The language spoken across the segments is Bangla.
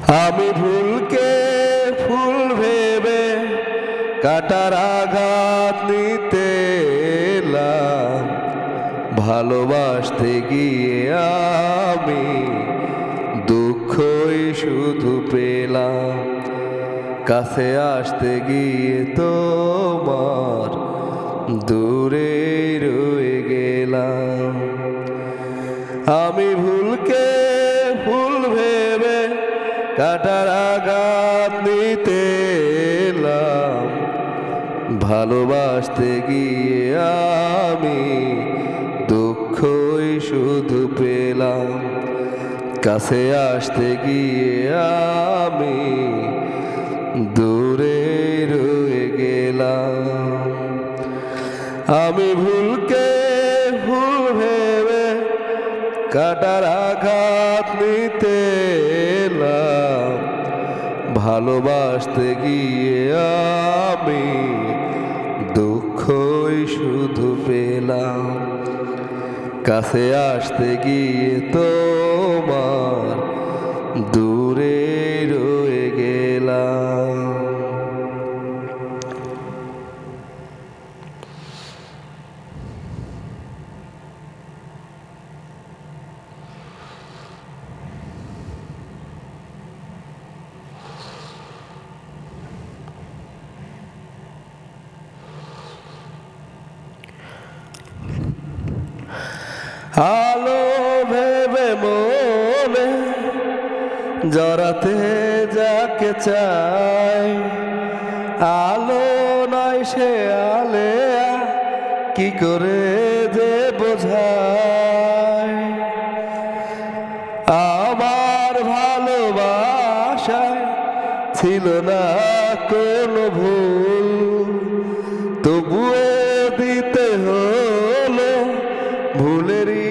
আমি ভুলকে ফুল ভেবে কাটার আঘাত নিতে এলাম, ভালোবাসতে গিয়ে আমি দুঃখই শুধু পেলাম। কাছে আসতে গিয়ে তোমার দূরে রয়ে গেলাম। আমি ভুলকে ফুল ভেবে কাটার আঘাত নিতে এলাম, ভালোবাসতে গিয়ে আমি দুঃখই শুধু পেলাম। কাছে আসতে গিয়ে আমি দূরে রয়ে গেলাম। আমি ভুলকে ভুল ভেবে কাটার আঘাত নিতে এলাম, ভালোবাসতে গিয়ে আমি দুঃখই শুধু পেলাম। কাছে আসতে গিয়ে তোমার দূরে রয়ে গেলাম। আলো ভেবে মনে জড়াতে যাকে চাই, আলো নয় সে আলেয়া কি করে যে বোঝায়। আমার ভালোবাসায় ছিল না কোনো ভুল, তবুও দিতে হলো ভুলেরই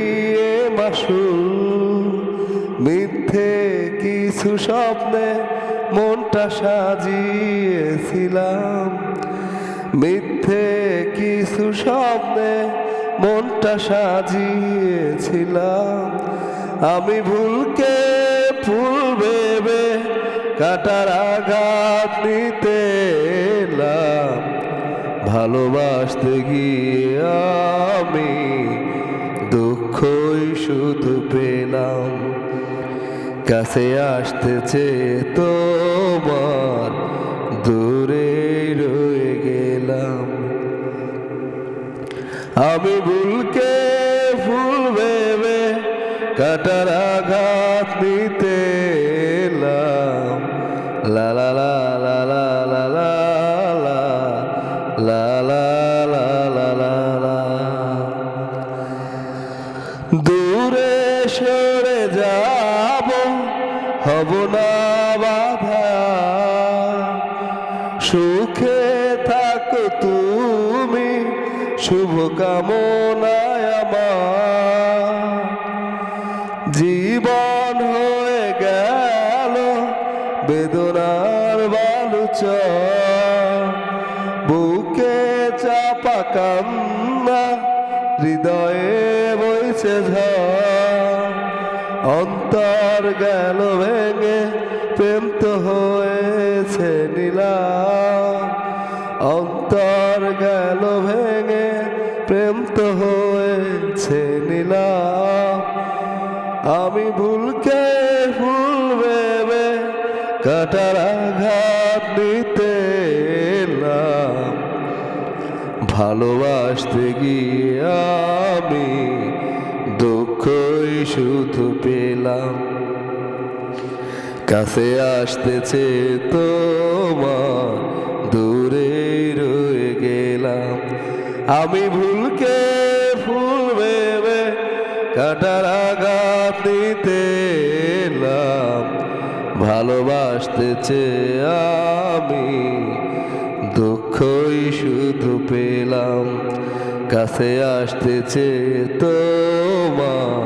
মাসুল। মিথ্যে কিছু স্বপ্নে মনটা সাজিয়েছিলাম, মিথ্যে কিছু স্বপ্নে মনটা সাজিয়েছিলাম। আমি ভুলকে ফুল ভেবে কাটার আঘাত নিতে এলাম, ভালোবাসতে গিয়ে আমি দুঃখই শুধু পেলাম। কাছে আসতেছে তোমার দূরে রয়ে গেলাম। আমি ভুলকে ফুল ভেবে কাটার আঘাত নিতে এলাম, লা লা লা লা লা লা লা লা লা লা লা লা লা। দূরে সরে যাব, হব না বাধা, সুখে থাকো তুমি শুভ কামনায় আমার। জীবন হয়ে গেল বেদনার বালুচর, বুকে চাপা কান্না হৃদয়ে বইছে ঝড়। অন্তর গেল ভেঙে প্রেম তো হয়েছে নীলাম, অন্তর গেল ভেঙে প্রেম তো হয়েছে নীলাম। আমি ভুলকে ফুল ভেবে কাটার আঘাত নিতে এলাম, ভালোবাসতে গিয়ে আমি দুঃখই শুধু পেলাম। কাছে আসতেছে তোমার দূরে রয়ে গেলাম। আমি ভুলকে ফুল ভেবে কাটার আঘাত নিতে এলাম, ভালোবাসতেছে আমি দুঃখই শুধু পেলাম। কাছে আসতেছে তোমার